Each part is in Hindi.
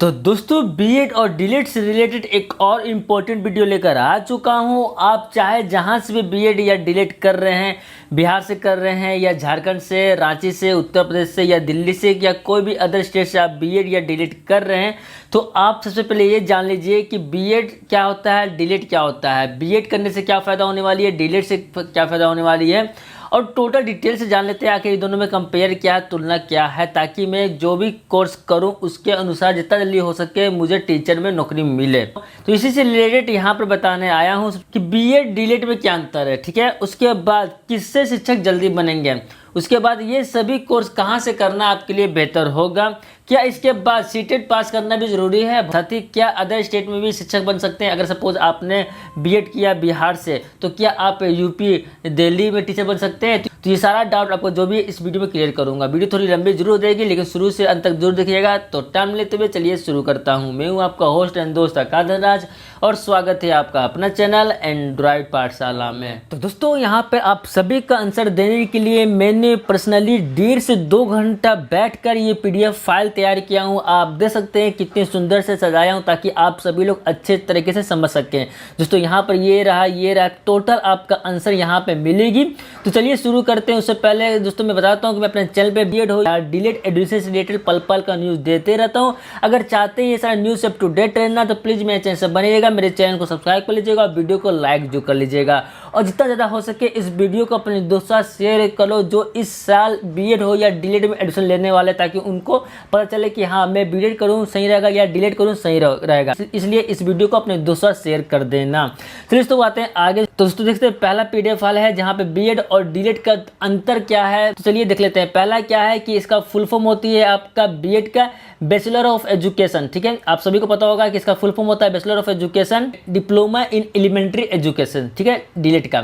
तो दोस्तों बीएड और डीएलएड से रिलेटेड एक और इम्पोर्टेंट वीडियो लेकर आ चुका हूँ। आप चाहे जहाँ से भी बीएड या डीएलएड कर रहे हैं, बिहार से कर रहे हैं या झारखंड से, रांची से, उत्तर प्रदेश से या दिल्ली से या कोई भी अदर स्टेट से आप बीएड या डीएलएड कर रहे हैं, तो आप सबसे पहले ये जान लीजिए कि बीएड क्या होता है, डीएलएड क्या होता है, बीएड करने से क्या फ़ायदा होने वाली है, डीएलएड से क्या फ़ायदा होने वाली है, और टोटल डिटेल से जान लेते हैं आखिर दोनों में कंपेयर क्या है, तुलना क्या है, ताकि मैं जो भी कोर्स करूं उसके अनुसार जितना जल्दी हो सके मुझे टीचर में नौकरी मिले। तो इसी से रिलेटेड यहाँ पर बताने आया हूँ कि बीएड डीएलएड में क्या अंतर है, ठीक है। उसके बाद किससे शिक्षक जल्दी बनेंगे, उसके बाद ये सभी कोर्स कहाँ से करना आपके लिए बेहतर होगा, क्या इसके बाद सीटेट पास करना भी जरूरी है, साथ ही क्या अदर स्टेट में भी शिक्षक बन सकते हैं। अगर सपोज आपने बीएड किया बिहार से तो क्या आप यूपी दिल्ली में टीचर बन सकते हैं। तो ये सारा डाउट आपको जो भी इस वीडियो में क्लियर करूंगा। वीडियो थोड़ी लंबी जरूर हो जाएगी लेकिन शुरू से अंत तक जरूर देखिएगा। तो टाइम लेते हुए चलिए शुरू करता हूँ। मैं हूँ आपका होस्ट एंड दोस्त आकाश धनराज और स्वागत है आपका अपना चैनल एंड्रॉइड पाठशाला में। तो दोस्तों यहाँ पे आप सभी का आंसर देने के लिए मैंने पर्सनली 1.5 से 2 घंटा बैठकर ये पीडीएफ फाइल तैयार किया हूँ। आप देख सकते हैं कितनी सुंदर से सजाया हूँ ताकि आप सभी लोग अच्छे तरीके से समझ सकें। दोस्तों यहाँ पर ये रहा टोटल आपका आंसर यहाँ पे मिलेगी। तो चलिए शुरू करते हैं। उससे पहले दोस्तों मैं बताता हूँ कि मैं अपने चैनल पे बीएड हो या डीएलएड एडमिशन से रिलेटेड पल पल का न्यूज़ देते रहता हूँ। अगर चाहते हैं ये सारा न्यूज़ अप टू डेट रहना तो प्लीज़ मेरे चैनल से बनिएगा, मेरे चैनल को सब्सक्राइब कर लीजिएगा और वीडियो को लाइक जो कर लीजिएगा। और जितना ज़्यादा हो सके इस वीडियो को अपने दोस्तों से शेयर करो जो इस साल बीएड हो या डीएलएड में एडमिशन लेने वाले, ताकि उनको पता चले कि हाँ मैं बीएड करूँ सही रहेगा या डीएलएड करूँ सही रहेगा। इसलिए इस वीडियो को अपने दोस्तों से शेयर कर देना। चलिए तो आते हैं आगे। तो दोस्तों देखते हैं पहला पीडीएफ फाइल है जहाँ पे बीएड और डीएलएड का अंतर क्या है। तो चलिए देख लेते हैं। पहला क्या है कि इसका फुल फॉर्म होती है आपका बीएड का बैचलर ऑफ एजुकेशन, ठीक है। आप सभी को पता होगा कि इसका फुल फॉर्म होता है bachelor of education diploma in elementary education, ठीक है। डीएलएड का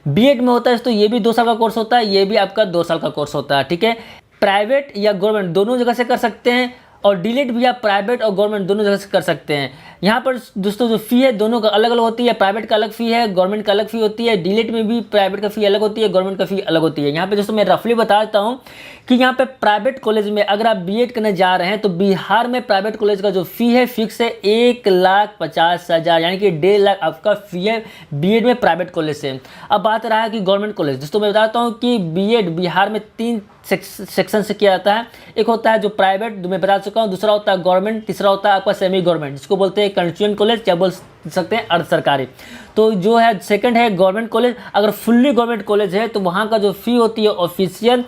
बीएड में होता है तो ये भी 2 साल का कोर्स होता है, ये भी आपका 2 साल का कोर्स होता है, ठीक है। प्राइवेट या गवर्नमेंट दोनों जगह से कर सकते हैं और डीएलएड भी आप प्राइवेट और गवर्नमेंट दोनों जगह से कर सकते हैं। यहाँ पर दोस्तों जो फ़ी है दोनों का अलग अलग होती है। प्राइवेट का अलग फ़ी है, गवर्नमेंट का अलग फ़ी होती है। डीएलएड में भी प्राइवेट का फ़ी अलग होती है, गवर्नमेंट का फ़ी अलग होती है। यहाँ पे दोस्तों मैं रफली बता देता हूँ कि यहाँ पे प्राइवेट कॉलेज में अगर आप बीएड करने जा रहे हैं तो बिहार में प्राइवेट कॉलेज का जो फ़ी है फिक्स है 1,50,000, यानी कि 1.5 लाख आपका फ़ी है बीएड में प्राइवेट कॉलेज से। अब बात रहा है कि गवर्नमेंट कॉलेज, दोस्तों मैं बताता हूँ कि बीएड बिहार में 3 सेक्शन से किया जाता है। एक होता है जो प्राइवेट, मैं बता चुका हूँ, दूसरा होता है गवर्नमेंट, तीसरा होता है आपका सेमी गवर्नमेंट, जिसको बोलते हैं कंस्टिट्यूएंट कॉलेज, क्या बोल सकते हैं अर्ध सरकारी। तो जो है सेकंड है गवर्नमेंट कॉलेज। अगर फुल्ली गवर्नमेंट कॉलेज है तो वहाँ का जो फ़ी होती है ऑफिशियल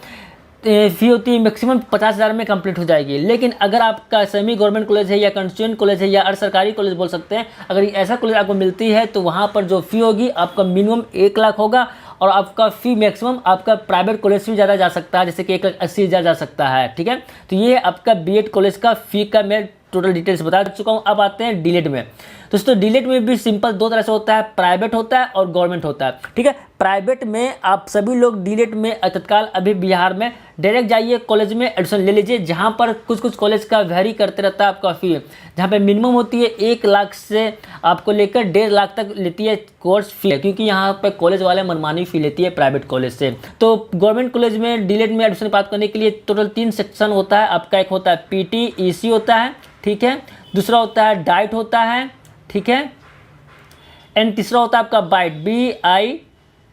फ़ी होती है मैक्सिमम 50,000 में कंप्लीट हो जाएगी। लेकिन अगर आपका सेमी गवर्नमेंट कॉलेज है या कंस्टिट्यूएंट कॉलेज है या अर्ध सरकारी कॉलेज बोल सकते हैं, अगर ऐसा कॉलेज आपको मिलती है तो वहाँ पर जो फ़ी होगी आपका मिनिमम 1 लाख होगा और आपका फ़ी मैक्सिमम आपका प्राइवेट कॉलेज से भी ज़्यादा जा सकता है, जैसे कि 1,80,000 जा सकता है, ठीक है। तो ये आपका बीएड कॉलेज का फ़ी का मैं टोटल डिटेल्स बता चुका हूँ। अब आते हैं डीएलएड में। दोस्तों डीएलएड में भी सिंपल 2 तरह से होता है, प्राइवेट होता है और गवर्नमेंट होता है, ठीक है। प्राइवेट में आप सभी लोग डीएलएड में तत्काल अभी बिहार में डायरेक्ट जाइए कॉलेज में एडमिशन ले लीजिए, जहाँ पर कुछ कॉलेज का वेरी करते रहता है आपका फ़ी, जहाँ पे मिनिमम होती है 1 लाख से आपको लेकर 1.5 लाख तक लेती है कोर्स फी, क्योंकि यहाँ पे कॉलेज वाले मनमानी फ़ी लेती है प्राइवेट कॉलेज से। तो गवर्नमेंट कॉलेज में डीएलएड में एडमिशन प्राप्त करने के लिए टोटल 3 सेक्शन होता है आपका। एक होता है पीटी ईसी होता है, ठीक है। दूसरा होता है डाइट होता है, ठीक है। एंड तीसरा होता है आपका बाइट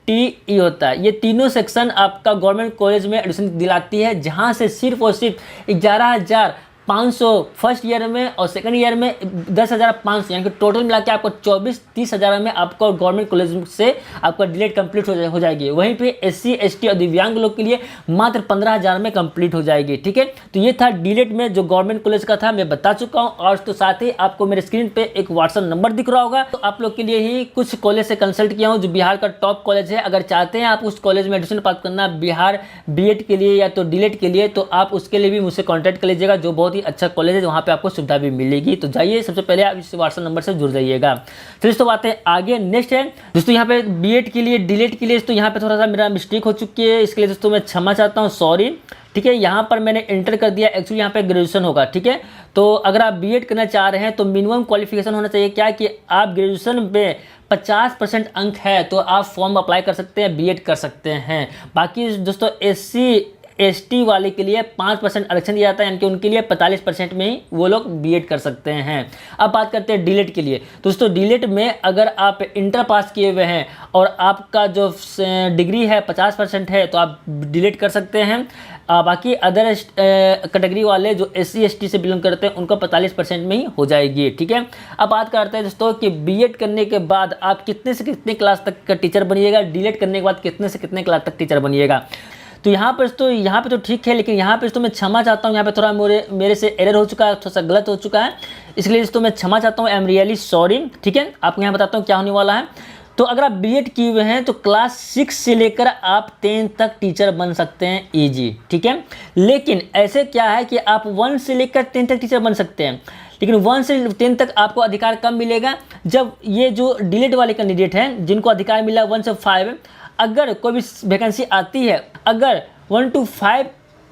BITE होता है। ये तीनों सेक्शन आपका गवर्नमेंट कॉलेज में एडमिशन दिलाती है, जहाँ से सिर्फ और सिर्फ 11,500 फर्स्ट ईयर में और सेकंड ईयर में 10,500, यानी कि टोटल मिला के आपको 24-30 हज़ार में आपको गवर्नमेंट कॉलेज से आपका डीएलएड कंप्लीट हो जाएगी। वहीं पे SC ST और दिव्यांग लोग के लिए मात्र 15,000 में कंप्लीट हो जाएगी, ठीक है। तो ये था डीएलएड में जो गवर्नमेंट कॉलेज का था, मैं बता चुका हूँ। और तो साथ ही आपको मेरे स्क्रीन पे एक व्हाट्सअप नंबर दिख रहा होगा, तो आप लोग के लिए ही कुछ कॉलेज से कंसल्ट किया हूँ जो बिहार का टॉप कॉलेज है। अगर चाहते हैं आप उस कॉलेज में एडमिशन प्राप्त करना बिहार बीएड के लिए या तो डीएलएड के लिए, तो आप उसके लिए भी मुझसे कॉन्टैक्ट कर लीजिएगा, जो बहुत अच्छा कॉलेज है, वहाँ पे आपको सुविधा भी मिलेगी। तो जाइए सबसे पहले आप इस व्हाट्सएप नंबर से जुड़ जाइएगा। तो दोस्तों बात है आगे। नेक्स्ट है दोस्तों यहाँ पे बीएड के लिए डीएलएड के लिए, तो यहाँ पे थोड़ा सा मेरा मिस्टेक हो चुकी है, इसके लिए दोस्तों मैं क्षमा चाहता हूँ, सॉरी, ठीक है। यहाँ पर मैंने एंटर कर दिया, एक्चुअली यहाँ पे ग्रेजुएशन होगा, ठीक है। तो अगर आप बीएड करना चाह रहे हैं तो मिनिमम क्वालिफिकेशन होना चाहिए क्या कि आप ग्रेजुएशन में 50% अंक है तो आप फॉर्म अप्लाई कर सकते हैं, बीएड कर सकते हैं। बाकी दोस्तों SC ST वाले के लिए 5% आरक्षण दिया जाता है, यानी कि उनके लिए 45% में ही वो लोग बीएड कर सकते हैं। अब बात करते हैं डीलेट के लिए। दोस्तों डीलेट में अगर आप इंटर पास किए हुए हैं और आपका जो डिग्री है 50% है तो आप डीलेट कर सकते हैं। बाकी अदर कैटेगरी वाले जो SC ST से बिलोंग करते हैं उनको 45% में ही हो जाएगी, ठीक है। अब बात करते हैं दोस्तों कि बीएड करने के बाद आप कितने से कितने क्लास तक का टीचर बनिएगा, डीलेट करने के बाद कितने से कितने क्लास तक टीचर बनिएगा। तो यहाँ पे तो ठीक है, लेकिन यहाँ पे तो मैं क्षमा चाहता हूँ, यहाँ पे थोड़ा मेरे से एरर हो चुका है, थोड़ा सा गलत हो चुका है, इसलिए दोस्तों मैं क्षमा चाहता हूँ, आई एम रियली सॉरी, ठीक है। आपको यहाँ बताता हूँ क्या होने वाला है। तो अगर आप बीएड किए हुए हैं तो क्लास 6 से लेकर आप 10 तक टीचर बन सकते हैं ईजी, ठीक है। लेकिन ऐसे क्या है कि आप 1 से लेकर 10 तक टीचर बन सकते हैं, लेकिन 1 से 10 तक आपको अधिकार कब मिलेगा, जब ये जो डिलीट वाले कैंडिडेट हैं जिनको अधिकार मिला 1 से 5, अगर कोई भी वैकेंसी आती है, अगर 1 to 5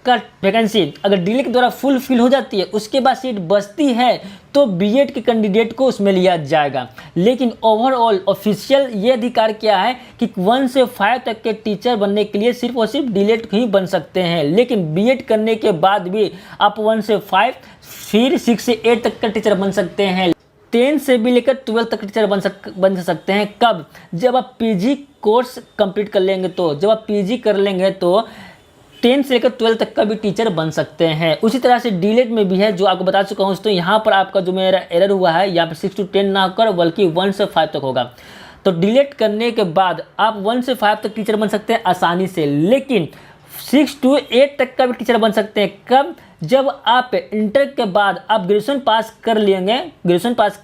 का वैकेंसी अगर डिलीट के द्वारा फुल फिल हो जाती है, उसके बाद सीट बचती है तो बीएड के कैंडिडेट को उसमें लिया जाएगा। लेकिन ओवरऑल ऑफिशियल ये अधिकार क्या है कि 1 से 5 तक के टीचर बनने के लिए सिर्फ और सिर्फ डिलीट ही बन सकते हैं। लेकिन बीएड करने के बाद भी आप 1 से 5 फिर 6 से 8 तक का टीचर बन सकते हैं। 10 से भी लेकर 12 तक टीचर बन सकते हैं। कब? जब आप पीजी कोर्स कंप्लीट कर लेंगे। तो जब आप पीजी कर लेंगे तो 10 से लेकर 12 तक का भी टीचर बन सकते हैं। उसी तरह से डीलेट में भी है, जो आपको बता चुका हूँ। तो यहाँ पर आपका जो मेरा एरर हुआ है, यहाँ पर 6 to 10 ना होकर बल्कि 1 से 5 तक होगा। तो डिलीट करने के बाद आप 1 से 5 तक टीचर बन सकते हैं आसानी से, लेकिन 6 to 8 तक का भी टीचर बन सकते हैं। कब? जब आप इंटर के बाद आप ग्रेजुएशन पास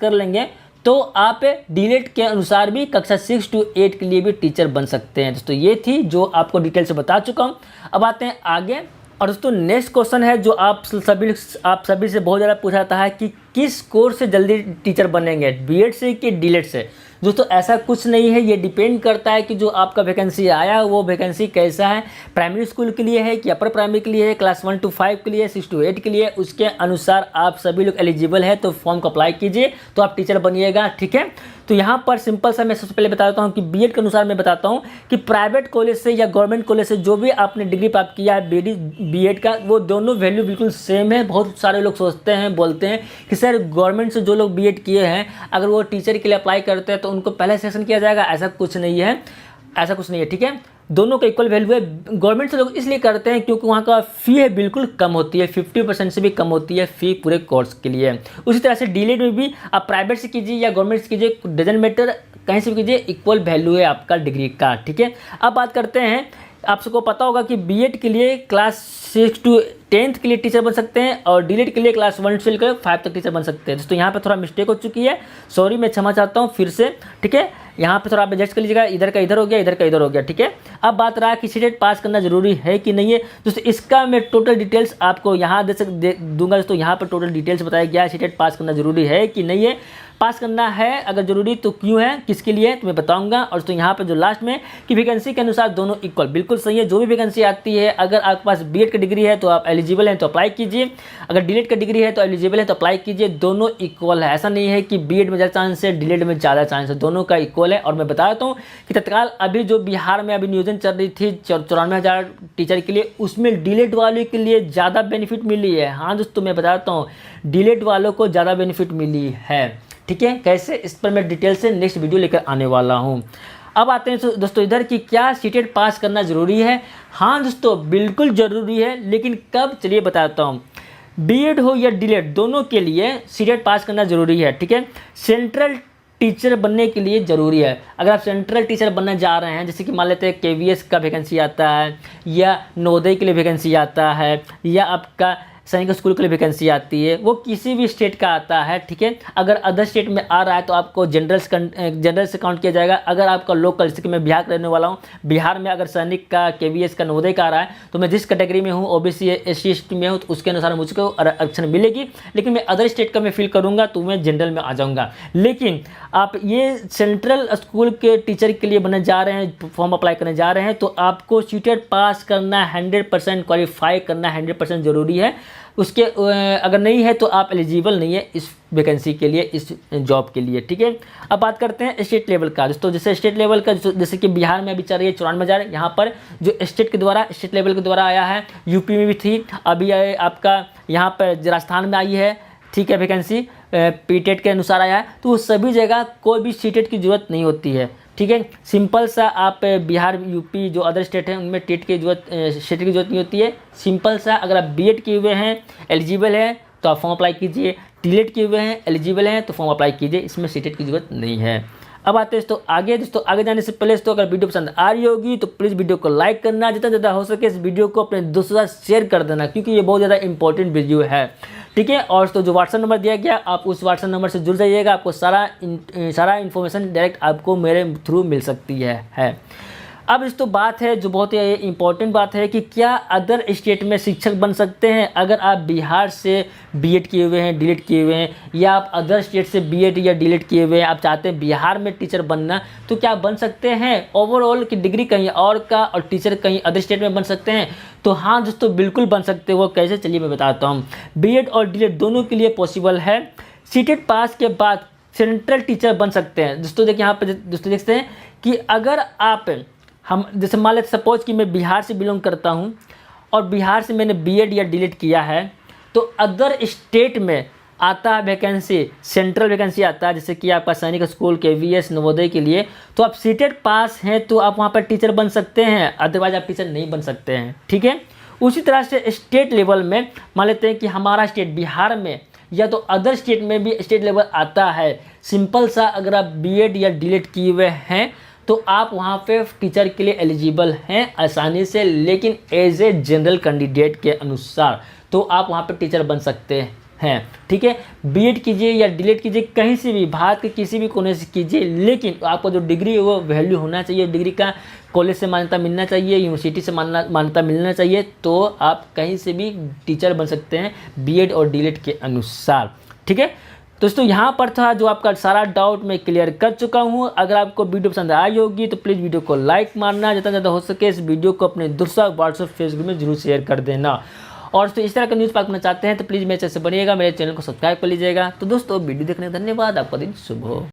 कर लेंगे तो आप डीलेट के अनुसार भी कक्षा 6 to 8 के लिए भी टीचर बन सकते हैं। दोस्तों ये थी जो आपको डिटेल से बता चुका हूँ। अब आते हैं आगे। और दोस्तों नेक्स्ट क्वेश्चन है जो आप सभी से बहुत ज़्यादा पूछा जाता है कि किस कोर्स से जल्दी टीचर बनेंगे, बीएड से कि डीलेट से। दोस्तों ऐसा कुछ नहीं है, ये डिपेंड करता है कि जो आपका वैकेंसी आया वो वैकेंसी कैसा है, प्राइमरी स्कूल के लिए है कि अपर प्राइमरी के लिए है, क्लास 1 to 5 के लिए, 6 to 8 के लिए। उसके अनुसार आप सभी लोग एलिजिबल है तो फॉर्म को अप्लाई कीजिए तो आप टीचर बनिएगा, ठीक है। तो यहाँ पर सिंपल सा मैं सबसे पहले बता देता हूँ कि बीएड के अनुसार मैं बताता हूँ कि प्राइवेट कॉलेज से या गवर्नमेंट कॉलेज से जो भी आपने डिग्री प्राप्त किया है बीएड का, वो दोनों वैल्यू बिल्कुल सेम है। बहुत सारे लोग सोचते हैं, बोलते हैं कि सर गवर्नमेंट से जो लोग बीएड किए हैं अगर वो टीचर के लिए अप्लाई करते हैं तो उनको पहले सेक्शन किया जाएगा। ऐसा कुछ नहीं है, ठीक है। दोनों का इक्वल वैल्यू है। गवर्नमेंट से लोग इसलिए करते हैं क्योंकि वहाँ का फ़ी है बिल्कुल कम होती है, 50% से भी कम होती है फ़ी पूरे कोर्स के लिए। उसी तरह से डीलेट में भी आप प्राइवेट से कीजिए या गवर्नमेंट से कीजिए, डजंट मैटर, कहीं से भी कीजिए, इक्वल वैल्यू है आपका डिग्री का, ठीक है। अब बात करते हैं, आप सबको पता होगा कि बीएड के लिए क्लास 6 to 10 के लिए टीचर बन सकते हैं और डीलेट के लिए क्लास 1 से लेकर 5 तक टीचर बन सकते हैं। दोस्तों यहाँ पे थोड़ा मिस्टेक हो चुकी है, सॉरी, मैं क्षमा चाहता हूँ फिर से, ठीक है। यहाँ पे थोड़ा आप एडजस्ट कर लीजिएगा, इधर का इधर हो गया, इधर का इधर हो गया, ठीक है। अब बात रहा कि सीटेट पास करना जरूरी है कि नहीं है। दोस्तों इसका मैं टोटल डिटेल्स आपको यहाँ दूंगा। दोस्तों यहाँ पर टोटल डिटेल्स बताया गया है, सीटेट पास करना जरूरी है कि नहीं है। पास करना है अगर जरूरी तो क्यों है, किसके लिए तो मैं बताऊंगा। और तो यहाँ पे जो लास्ट में कि वैकेंसी के अनुसार दोनों इक्वल, बिल्कुल सही है। जो भी वैकेंसी आती है, अगर आपके पास बीएड का डिग्री है तो आप एलिजिबल हैं तो अप्लाई कीजिए, अगर डीलेट का डिग्री है तो एलिजिबल है तो अप्लाई कीजिए। दोनों इक्वल है, ऐसा नहीं है कि बीएड में ज़्यादा चांस है डीलेट में ज़्यादा चांस है, दोनों का इक्वल है। और मैं बता देता हूँ कि तत्काल अभी जो बिहार में अभी नियोजन चल रही थी 94,000 टीचर के लिए, उसमें डीलेट वाले के लिए ज़्यादा बेनिफिट मिली है। हाँ दोस्तों मैं बताता हूँ, डीलेट वालों को ज़्यादा बेनिफिट मिली है, ठीक है। कैसे, इस पर मैं डिटेल से नेक्स्ट वीडियो लेकर आने वाला हूँ। अब आते हैं दोस्तों इधर कि क्या सीटेट पास करना ज़रूरी है। हाँ दोस्तों बिल्कुल ज़रूरी है, लेकिन कब, चलिए बताता हूँ। बीएड हो या डीलेट, दोनों के लिए सीटेट पास करना ज़रूरी है, ठीक है। सेंट्रल टीचर बनने के लिए ज़रूरी है। अगर आप सेंट्रल टीचर बनने जा रहे हैं, जैसे कि मान लेते हैं केवीएस का वैकेंसी आता है या नवोदय के लिए वैकेंसी आता है या आपका सैनिक स्कूल के लिए वैकेंसी आती है, वो किसी भी स्टेट का आता है, ठीक है। अगर अदर स्टेट में आ रहा है तो आपको जनरल से काउंट किया जाएगा। अगर आपका लोकल, जैसे कि मैं बिहार का रहने वाला हूँ, बिहार में अगर सैनिक का, केवीएस का, नवोदय का आ रहा है तो मैं जिस कैटेगरी में हूँ, ओबीसी SC ST में हूँ, तो उसके अनुसार मुझको आरक्षण मिलेगी। लेकिन मैं अदर स्टेट का मैं फिल करूँगा तो मैं जनरल में आ जाऊँगा। लेकिन आप ये सेंट्रल स्कूल के टीचर के लिए बनने जा रहे हैं, फॉर्म अप्लाई करने जा रहे हैं, तो आपको सीटेट पास करना 100% क्वालिफाई करना 100% ज़रूरी है। उसके अगर नहीं है तो आप एलिजिबल नहीं है इस वैकेंसी के लिए, इस जॉब के लिए, ठीक है। अब बात करते हैं स्टेट लेवल का दोस्तों। जैसे स्टेट लेवल का जैसे कि बिहार में अभी चल रही है 94,000, यहाँ पर जो स्टेट लेवल के द्वारा आया है, यूपी में भी थी, अभी आपका यहाँ पर राजस्थान में आई है, ठीक है, वैकेंसी पीटेट के अनुसार आया है। तो सभी जगह कोई भी सीटेट की ज़रूरत नहीं होती है, ठीक है। सिंपल सा आप बिहार, यूपी जो अदर स्टेट हैं उनमें टेट की जरूरत, सीटेट की जरूरत नहीं होती है। सिंपल सा अगर आप बीएड किए हुए हैं, एलिजिबल हैं तो आप फॉर्म अप्लाई कीजिए, डीलेट किए हुए हैं, एलिजिबल हैं तो फॉर्म अप्लाई कीजिए, इसमें सीटेट की जरूरत नहीं है। अब आते हैं दोस्तों आगे जाने से पहले दोस्तों अगर वीडियो पसंद आ रही होगी तो प्लीज़ वीडियो को लाइक करना, जितना ज़्यादा हो सके इस वीडियो को अपने दोस्तों के साथ शेयर कर देना, क्योंकि ये बहुत ज़्यादा इंपॉर्टेंट वीडियो है, ठीक है। और तो जो व्हाट्सएप नंबर दिया गया आप उस व्हाट्सएप नंबर से जुड़ जाइएगा, आपको सारा इन्फॉर्मेशन डायरेक्ट आपको मेरे थ्रू मिल सकती है। अब इस तो बात है जो बहुत ही इंपॉर्टेंट बात है कि क्या अदर स्टेट में शिक्षक बन सकते हैं। अगर आप बिहार से बीएड किए हुए हैं, डीलेट किए हुए हैं, या आप अदर स्टेट से बीएड या डीलेट किए हुए हैं, आप चाहते हैं बिहार में टीचर बनना, तो क्या बन सकते हैं। ओवरऑल की डिग्री कहीं और का और टीचर कहीं अदर स्टेट में बन सकते हैं। तो हाँ दोस्तों, बिल्कुल बन सकते हो। कैसे, चलिए मैं बताता हूँ। बीएड और डीलेट दोनों के लिए पॉसिबल है। सीटेट पास के बाद सेंट्रल टीचर बन सकते हैं। दोस्तों देखिए यहाँ पर दोस्तों देखते हैं कि अगर आप हम जैसे मान लेते सपोज कि मैं बिहार से बिलोंग करता हूँ और बिहार से मैंने बीएड या डीलेट किया है, तो अदर स्टेट में आता है वैकेंसी, सेंट्रल वैकेंसी आता है, जैसे कि आपका सैनिक स्कूल के वीएस नवोदय के लिए, तो आप सीटेट पास हैं तो आप वहाँ पर टीचर बन सकते हैं, अदरवाइज आप टीचर नहीं बन सकते हैं, ठीक है। उसी तरह से स्टेट लेवल में मान लेते हैं कि हमारा स्टेट बिहार में या तो अदर स्टेट में भी स्टेट लेवल आता है। सिंपल सा अगर आप बीएड या डीलेट किए हुए हैं तो आप वहाँ पे टीचर के लिए एलिजिबल हैं आसानी से, लेकिन एज ए जनरल कैंडिडेट के अनुसार तो आप वहाँ पे टीचर बन सकते हैं, ठीक है। बीएड कीजिए या डीलेट कीजिए, कहीं से भी भारत के किसी भी कोने से कीजिए, लेकिन आपको जो डिग्री है वो वैल्यू होना चाहिए, डिग्री का कॉलेज से मान्यता मिलना चाहिए, यूनिवर्सिटी से मान्यता मिलना चाहिए, तो आप कहीं से भी टीचर बन सकते हैं बीएड और डीलेट के अनुसार, ठीक है। दोस्तों यहाँ पर था जो आपका सारा डाउट मैं क्लियर कर चुका हूँ। अगर आपको वीडियो पसंद आई होगी तो प्लीज़ वीडियो को लाइक मारना, जितना ज़्यादा हो सके इस वीडियो को अपने दोस्तों व्हाट्सएप फेसबुक में जरूर शेयर कर देना। और तो इस तरह का न्यूज़ पाना चाहते हैं तो प्लीज़ मेरे चैनल से बनिएगा, मेरे चैनल को सब्सक्राइब कर लीजिएगा। तो दोस्तों वीडियो देखने का धन्यवाद, आपका दिन शुभ हो।